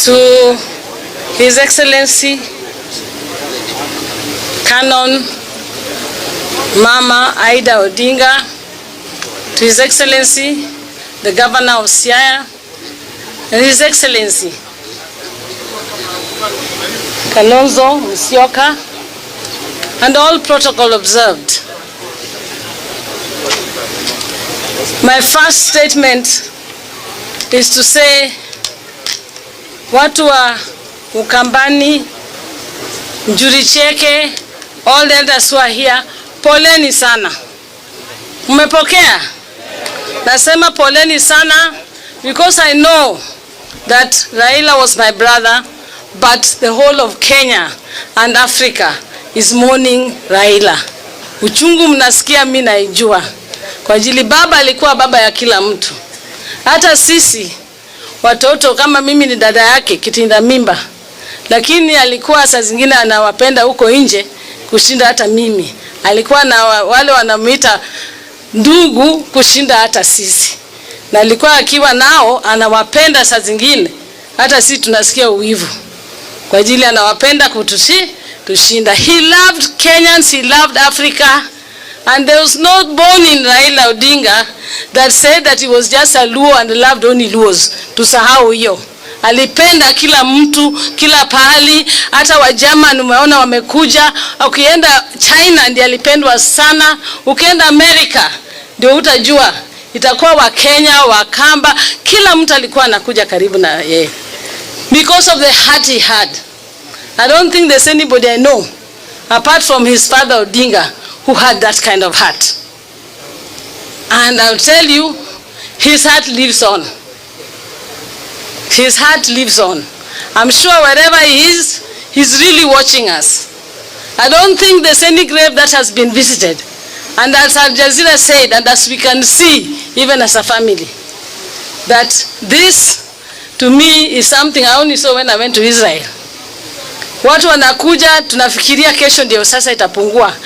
To His Excellency Canon Mama Raila Odinga, to His Excellency the Governor of Siaya, and His Excellency Kalonzo and all protocol observed. My first statement is to say, watu wa Ukambani, Njuricheke, all the elders who are here, poleni sana. Mmepokea? Nasema poleni sana because I know that Raila was my brother, but the whole of Kenya and Africa is mourning Raila. Uchungu mnasikia, mimi naijua. Kwa ajili baba alikuwa baba ya kila mtu. Hata sisi watoto, kama mimi ni dada yake kitinda mimba, lakini alikuwa saa zingine anawapenda huko nje kushinda hata mimi. Alikuwa na wale wanamuita ndugu kushinda hata sisi, na alikuwa akiwa nao anawapenda saa zingine hata sisi tunasikia uwivu, kwa ajili anawapenda kutushinda. He loved Kenyans, he loved Africa, and there was no bone in Raila Odinga that said that he was just a Luo and loved only Luos. Tusahau hiyo. Alipenda kila mtu, kila pahali, hata wa German umeona wamekuja. Ukienda China ndiye alipendwa sana, ukienda America ndio utajua itakuwa wa Kenya, wa Kamba, kila mtu alikuwa anakuja karibu na yeye because of the heart he had. I don't think there's anybody I know apart from his father Odinga who had that kind of heart. And I'll tell you, his heart lives on. His heart lives on. I'm sure wherever he is, he's really watching us. I don't think there's any grave that has been visited. And as Al Jazeera said, and as we can see, even as a family, that this, to me, is something I only saw when I went to Israel. Watu wanakuja, tunafikiria kesho ndio sasa itapungua.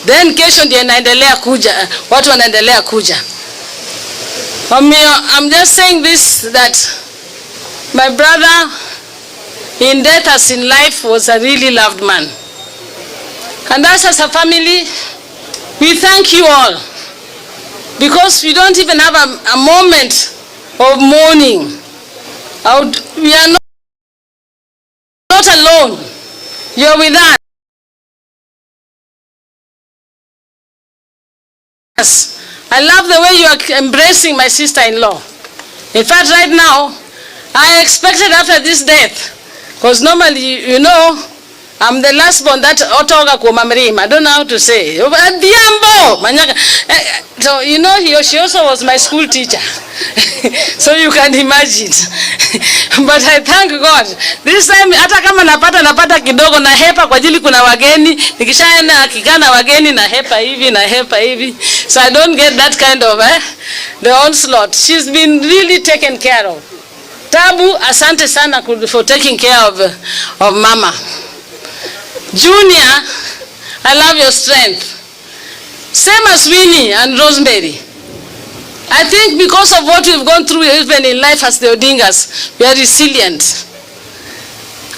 Then kesho ndio inaendelea kuja, watu wanaendelea kuja. I'm just saying this, that my brother in death as in life was a really loved man. And us as a family, we thank you all, because we don't even have a moment of mourning. We are not alone. You're with us. I love the way you are embracing my sister-in-law. In fact, right now, I expected after this death, because normally, you know, I'm the last born that otoga kumamrim. I don't know how to say. So you know, she also was my school teacher. So you can imagine. But I thank God. This time hata kama napata kidogo na hepa kwa ajili kuna wageni. Nikishaenda kikana wageni na hepa hivi. So I don't get that kind of the onslaught. She's been really taken care of. Tabu, asante sana for taking care of mama. Junior, I love your strength. Same as Winnie and Rosemary. I think because of what we've gone through even in life as the Odingas, we are resilient.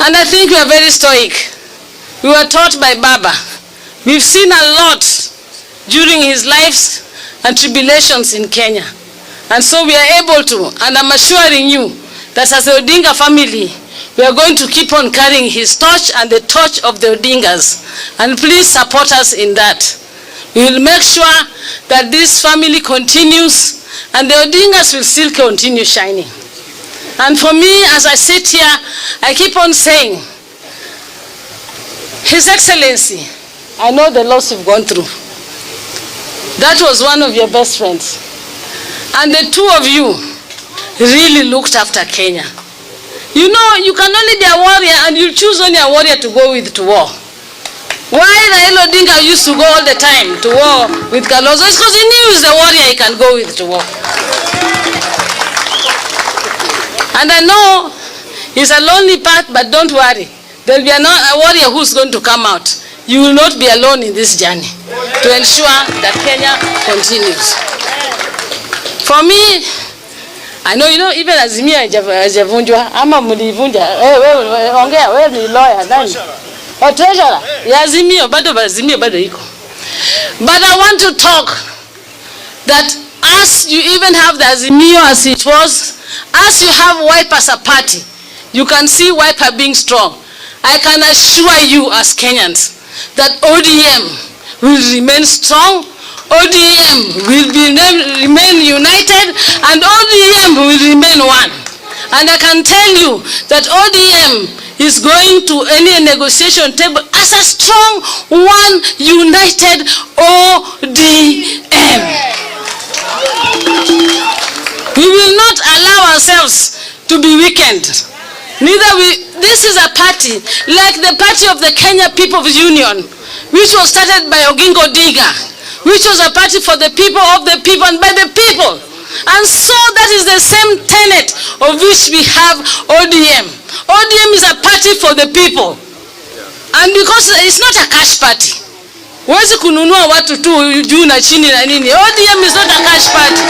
And I think we are very stoic. We were taught by Baba. We've seen a lot during his lives and tribulations in Kenya. And so we are able to, and I'm assuring you that as the Odinga family, we are going to keep on carrying his torch and the torch of the Odingas. And please support us in that. We will make sure that this family continues and the Odingas will still continue shining. And for me, as I sit here, I keep on saying, His Excellency, I know the loss you've gone through. That was one of your best friends. And the two of you really looked after Kenya. You know, you can only be a warrior and you choose only a warrior to go with to war. Why Raila Odinga used to go all the time to war with Kalonzo? It's because he knew he's the warrior he can go with to war. And I know it's a lonely path, but don't worry. There'll be a warrior who's going to come out. You will not be alone in this journey to ensure that Kenya continues. For me, I know, even Azimio hajavunjwa ama mlivunja. Wewe ongea, wewe ni lawyer nani? Or treasurer. Ya Azimio bado iko. But I want to talk that as you even have the Azimio as it was, as you have Wiper as a party, you can see Wiper being strong. I can assure you as Kenyans that ODM will remain strong, ODM will remain united, and ODM will remain one. And I can tell you that ODM is going to any negotiation table as a strong, one, united ODM. We will not allow ourselves to be weakened. This is a party like the party of the Kenya People's Union, which was started by Odinga, which was a party for the people, of the people, and by the people. And so that is the same tenet of which we have ODM. ODM is a party for the people. And because it's not a cash party. Huwezi kununua watu tu juu na chini na nini. ODM is not a cash party.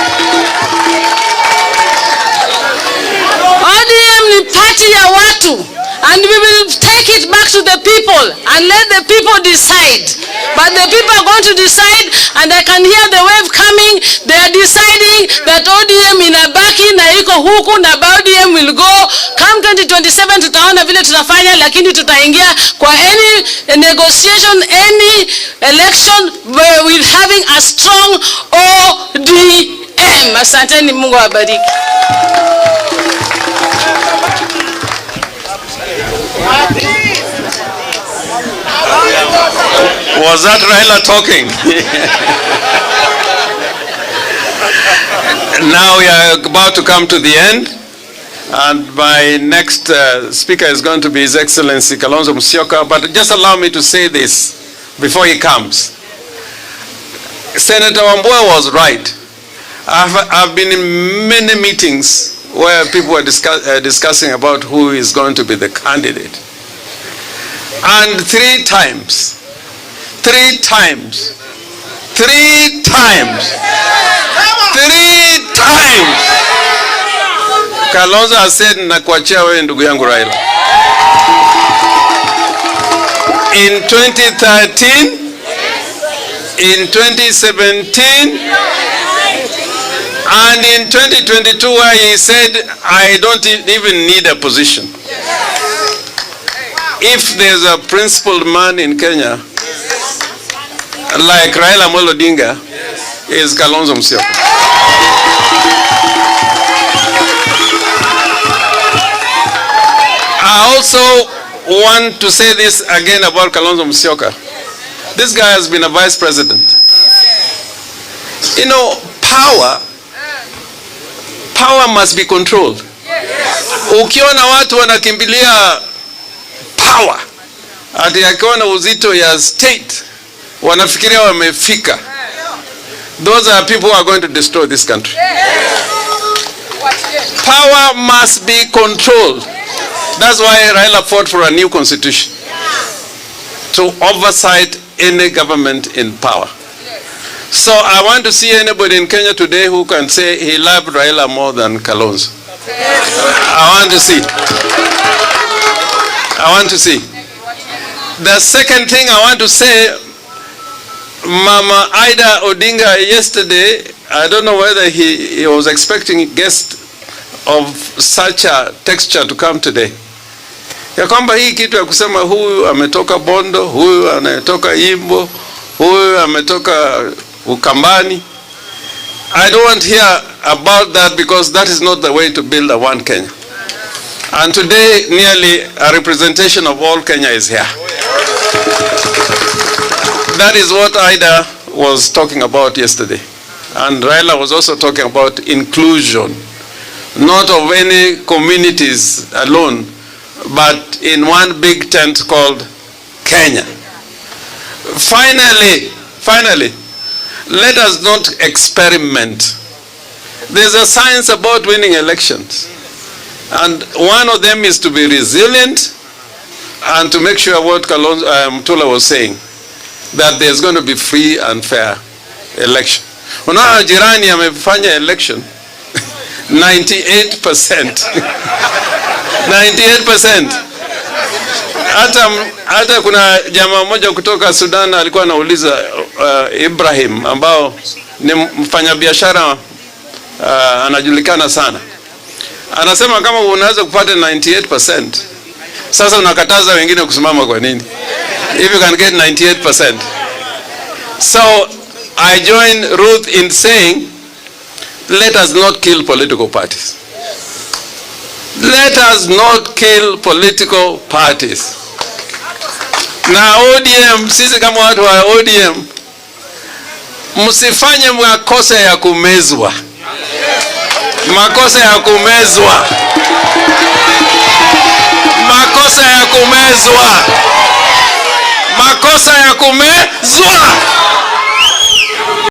ODM ni party ya watu. And we will take it back to the people and let the people decide. But the people are going to decide, and I can hear the wave coming. They are deciding that ODM inabaki na iko huku na ODM will go. Come 2027 tutaona vile tutafanya, lakini tutaingia kwa any negotiation, any election, where we're having a strong ODM. Asanteni, Mungu awabariki. Was that Raila talking? Now we are about to come to the end, and my next speaker is going to be His Excellency Kalonzo Musyoka. But just allow me to say this before he comes. Senator Wambua was right. I've been in many meetings where people were discussing about who is going to be the candidate. And three times, Kalonzo has said, nakuachia wewe ndugu yangu Raila. In 2013, in 2017, and in 2022, where he said, I don't even need a position. If there's a principled man in Kenya, like Raila Odinga, is Kalonzo Musyoka. I also want to say this again about Kalonzo Musyoka. This guy has been a vice president. You know, power must be controlled. Ukiona watu wanakimbilia power, ati akiona uzito ya state, wanafikiria wamefika. Those are people who are going to destroy this country. Power must be controlled. That's why Raila fought for a new constitution, to oversight any government in power. So I want to see anybody in Kenya today who can say he loved Raila more than Kalonzo. I want to see. The second thing I want to say, Mama Ida Odinga yesterday, I don't know whether he was expecting a guest of such a texture to come today. Ya kwamba hii kitu ya kusema huyu ametoka Bondo, huyu anatoka Imbo, huyu ametoka Ukambani. I don't want to hear about that, because that is not the way to build a one Kenya. And today, nearly a representation of all Kenya is here. That is what Ida was talking about yesterday. And Raila was also talking about inclusion, not of any communities alone, but in one big tent called Kenya. Finally, let us not experiment. There's a science about winning elections. And one of them is to be resilient and to make sure what Mutula was saying, that there's going to be free and fair election. Unaona jirani amefanya election 98%. 98%. Hata kuna jamaa mmoja kutoka Sudan alikuwa anauliza Ibrahim, ambao ni mfanyabiashara anajulikana sana. Anasema kama unaweza kupata 98%, sasa unakataza wengine kusimama kwa nini? If you can get 98%. So I join Ruth in saying, let us not kill political parties. Let us not kill political parties. Na ODM, sisi kama watu wa ODM, msifanye makosa ya kumezwa. Makosa ya kumezwa. Makosa ya kumezwa. Makosa ya kumezwa.